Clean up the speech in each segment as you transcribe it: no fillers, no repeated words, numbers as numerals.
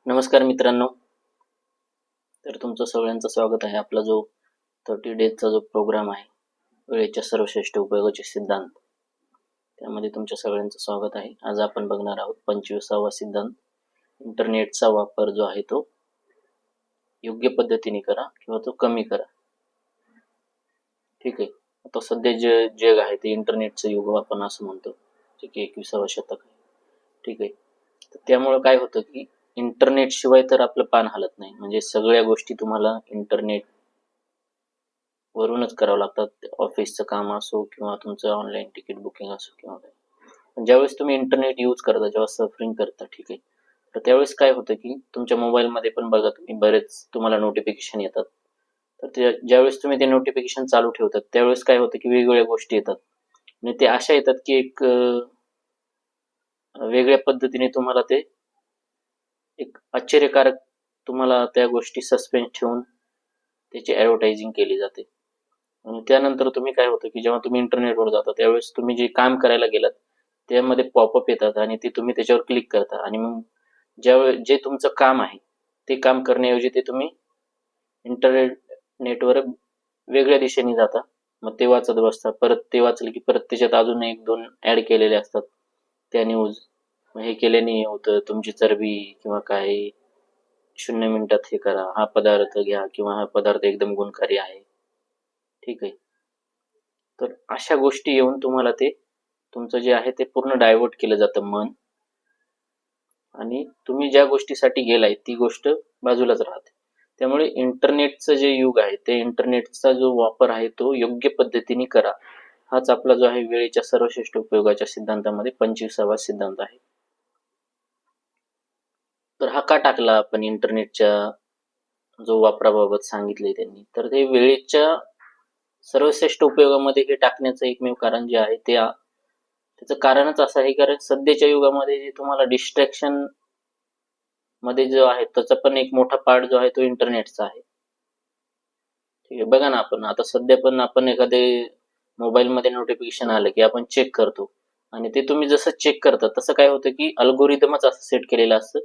नमस्कार मित्रांनो. तर तुमचं सगळ्यांचं स्वागत आहे. आपला जो 30 डेजचा जो प्रोग्राम आहे, वेळेच्या सर्वश्रेष्ठ उपयोगाचे सिद्धांत, त्यामध्ये तुमच्या सगळ्यांचं स्वागत आहे. आज आपण बघणार आहोत 25वा सिद्धांत. इंटरनेटचा वापर जो आहे तो योग्य पद्धतीने करा किंवा तो कमी करा. ठीक आहे. आता सध्या जे जग आहे ते इंटरनेटचं युग आपण असं म्हणतो, जे की 21वा शतक आहे. ठीक आहे. तर त्यामुळे काय होतं की इंटरनेट शिवाय तर आपलं पान हलत नाही. म्हणजे सगळ्या गोष्टी तुम्हाला इंटरनेट वरूनच करावं लागतात. ऑफिसचं काम असो किंवा तुमचं ऑनलाईन तिकीट बुकिंग असो किंवा काय. पण ज्यावेळेस तुम्ही इंटरनेट यूज करता, जेव्हा सर्फिंग करता, ठीक आहे, तर त्यावेळेस काय होतं की तुमच्या मोबाईलमध्ये पण बघा तुम्ही बरेच तुम्हाला नोटिफिकेशन येतात. तर ते ज्यावेळेस तुम्ही ते नोटिफिकेशन चालू ठेवतात त्यावेळेस काय होतं की वेगवेगळ्या गोष्टी येतात आणि ते अशा येतात की एक वेगळ्या पद्धतीने तुम्हाला ते एक आश्चर्यकारक तुम्हाला त्या गोष्टी सस्पेन्स ठेवून त्याची ॲडव्हर्टायझिंग केली जाते. आणि त्यानंतर तुम्ही काय होतं की जेव्हा तुम्ही इंटरनेटवर जाता त्यावेळेस तुम्ही जे काम करायला गेलात त्यामध्ये पॉपअप येतात आणि ते तुम्ही त्याच्यावर क्लिक करता आणि मग ज्यावेळेस जे तुमचं काम आहे ते काम करण्याऐवजी ते तुम्ही इंटरनेटवर वेगळ्या दिशेने जाता. मग ते वाचत बसता. परत ते वाचलं की परत त्याच्यात अजून एक दोन ॲड केलेले असतात त्या न्यूज. मग हे केल्याने हे होतं, तुमची चरबी किंवा काय 0 मिनिटात हे करा, हा पदार्थ घ्या किंवा हा पदार्थ एकदम गुणकारी आहे. ठीक आहे. तर अशा गोष्टी येऊन तुम्हाला ते तुमचं जे आहे ते पूर्ण डायव्हर्ट केलं जातं मन आणि तुम्ही ज्या गोष्टीसाठी गेलाय ती गोष्ट बाजूलाच राहते. त्यामुळे इंटरनेटचं जे युग आहे ते इंटरनेटचा जो वापर आहे तो योग्य पद्धतीने करा. हाच आपला जो आहे वेळेच्या सर्वश्रेष्ठ उपयोगाच्या सिद्धांतामध्ये 25वा सिद्धांत आहे. तर हा का टाकला आपण इंटरनेटच्या जो वापराबाबत सांगितले त्यांनी, तर ते वेळेच्या सर्वश्रेष्ठ उपयोगामध्ये हे टाकण्याचं एकमेव कारण जे आहे ते त्याचं कारणच असं आहे कारण सध्याच्या युगामध्ये जे तुम्हाला डिस्ट्रॅक्शन मध्ये जो आहे त्याचा पण एक मोठा पार्ट जो आहे तो इंटरनेटचा आहे. ठीक आहे. बघा ना आपण आता सध्या पण आपण एखादे मोबाईलमध्ये नोटिफिकेशन आलं की आपण चेक करतो आणि ते तुम्ही जसं चेक करता तसं काय होतं की अल्गोरिदमच असं सेट केलेलं असतं.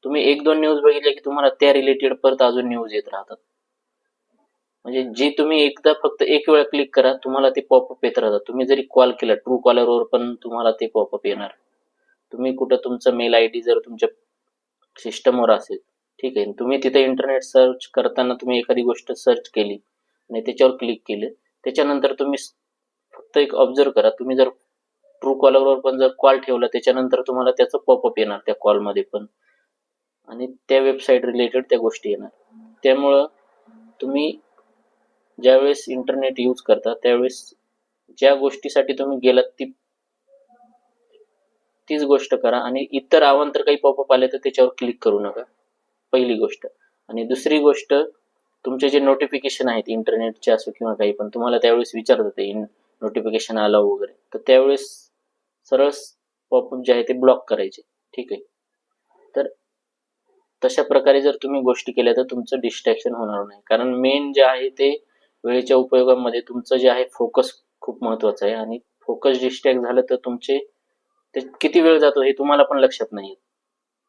तुम्ही एक दोन न्यूज बघितल्या की तुम्हाला त्या रिलेटेड परत अजून न्यूज येत राहतात. म्हणजे जे तुम्ही एकदा फक्त एक वेळा क्लिक करा तुम्हाला ते पॉपअप येत राहतात. तुम्ही जरी कॉल केला ट्रू कॉलरवर पण तुम्हाला ते पॉपअप येणार. तुम्ही कुठं तुमचं मेल आयडी जर तुमच्या सिस्टमवर असेल, ठीक आहे, तुम्ही तिथे इंटरनेट सर्च करताना तुम्ही एखादी गोष्ट सर्च केली आणि त्याच्यावर क्लिक केलं, त्याच्यानंतर तुम्ही फक्त एक ऑब्झर्व करा, तुम्ही जर ट्रू कॉलरवर पण जर कॉल ठेवला त्याच्यानंतर तुम्हाला त्याचं पॉपअप येणार त्या कॉलमध्ये पण आणि त्या वेबसाईट रिलेटेड त्या गोष्टी येणार. त्यामुळं तुम्ही ज्यावेळेस इंटरनेट यूज करता त्यावेळेस ज्या गोष्टीसाठी तुम्ही गेलात तीच गोष्ट करा आणि इतर अवांतर काही पॉपअप आले तर त्याच्यावर क्लिक करू नका. पहिली गोष्ट. आणि दुसरी गोष्ट, तुमचे जे नोटिफिकेशन आहेत इंटरनेटचे असो किंवा काही पण तुम्हाला त्यावेळेस विचारतात ते नोटिफिकेशन आलं वगैरे, तर त्यावेळेस सरळ पॉपअप जे आहे ते ब्लॉक करायचे. ठीक आहे. तर तशा प्रकारे जर तुम्ही गोष्टी केल्या तर तुमचं डिस्ट्रॅक्शन होणार नाही. कारण मेन जे आहे ते वेळेच्या उपयोगामध्ये तुमचं जे आहे फोकस खूप महत्वाचं आहे आणि फोकस डिस्ट्रॅक्ट झालं तर तुमचे ते किती वेळ जातो हे तुम्हाला पण लक्षात नाही येत.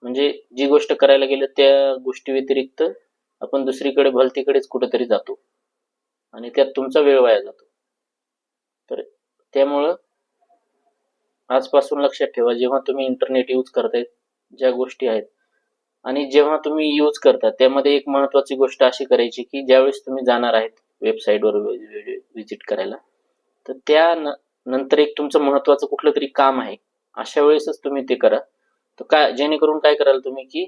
म्हणजे जी गोष्ट करायला गेलं त्या गोष्टी व्यतिरिक्त आपण दुसरीकडे भलतीकडेच कुठेतरी जातो आणि त्यात तुमचा वेळ वाया जातो. तर त्यामुळं आजपासून लक्षात ठेवा जेव्हा तुम्ही इंटरनेट यूज करताय ज्या गोष्टी आहेत आणि जेव्हा तुम्ही यूज करता त्यामध्ये एक महत्वाची गोष्ट अशी करायची की ज्यावेळेस तुम्ही जाणार आहेत वेबसाईटवर व्हिजिट करायला तर त्या नंतर एक तुमचं महत्वाचं कुठलं तरी काम आहे अशा वेळेसच तुम्ही ते करा. तर काय जेणेकरून काय कराल तुम्ही की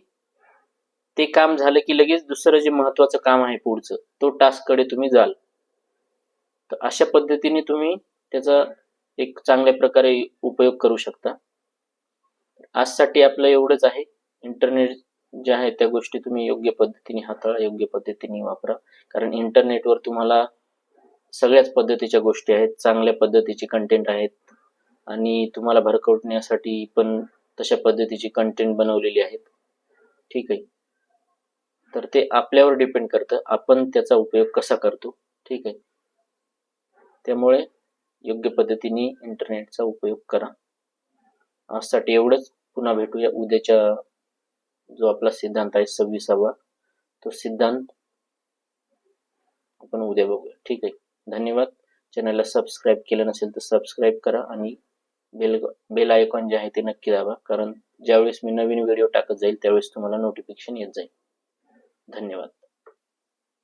ते काम झालं की लगेच दुसरं जे महत्वाचं काम आहे पुढचं तो टास्ककडे तुम्ही जाल. तर अशा पद्धतीने तुम्ही त्याचा एक चांगल्या प्रकारे उपयोग करू शकता. आजसाठी आपलं एवढंच आहे. इंटरनेट जे आहे त्या गोष्टी तुम्ही योग्य पद्धतीने हाताळा, योग्य पद्धतीने वापरा. कारण इंटरनेटवर तुम्हाला सगळ्याच पद्धतीच्या गोष्टी आहेत, चांगल्या पद्धतीचे कंटेंट आहेत आणि तुम्हाला भरकटण्यासाठी पण तशा पद्धतीची कंटेंट बनवलेली आहेत. ठीक आहे. तर ते आपल्यावर डिपेंड करतं आपण त्याचा उपयोग कसा करतो. ठीक आहे. त्यामुळे योग्य पद्धतीने इंटरनेटचा उपयोग करा. आजसाठी एवढंच. पुन्हा भेटूया उद्याच्या जो आपला सिद्धांत आहे 26वा, तो सिद्धांत आपण उद्या बघूया. ठीक आहे. धन्यवाद. चॅनलला सबस्क्राईब केलं नसेल तर सबस्क्राईब करा आणि बेल आयकॉन जे आहे ते नक्की दाबा, कारण ज्यावेळेस मी नवीन व्हिडिओ टाकत जाईल त्यावेळेस तुम्हाला नोटिफिकेशन येत जाईल. धन्यवाद.